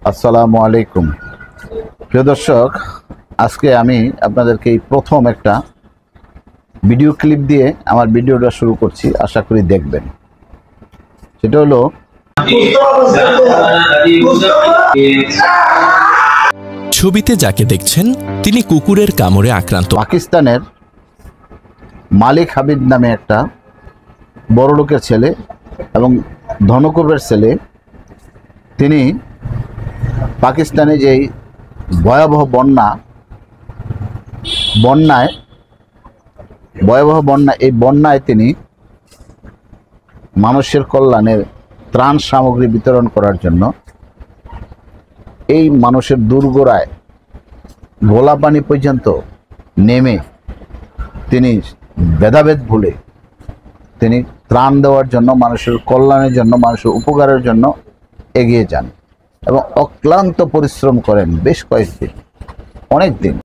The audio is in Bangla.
আসসালামু আলাইকুম প্রিয় দর্শক, আজকে আমি আপনাদেরকে এই প্রথম একটা ভিডিও ক্লিপ দিয়ে আমার ভিডিওটা শুরু করছি। আশা করি দেখবেন। সেটা হলো ছবিতে যাকে দেখছেন তিনি কুকুরের কামড়ে আক্রান্ত। পাকিস্তানের মালিক হাবিব নামে একটা বড় লোকের ছেলে এবং ধনকুবের ছেলে। তিনি পাকিস্তানে যেই ভয়াবহ বন্যা এই বন্যায় তিনি মানুষের কল্যাণে ত্রাণ সামগ্রী বিতরণ করার জন্য এই মানুষের দুর্গরায় গোলা পানি পর্যন্ত নেমে তিনি ভেদাভেদ ভুলে তিনি ত্রাণ দেওয়ার জন্য, মানুষের কল্যাণের জন্য, মানুষের উপকারের জন্য এগিয়ে যান এবং অক্লান্ত পরিশ্রম করেন বেশ কয়েকদিন, অনেক দিন।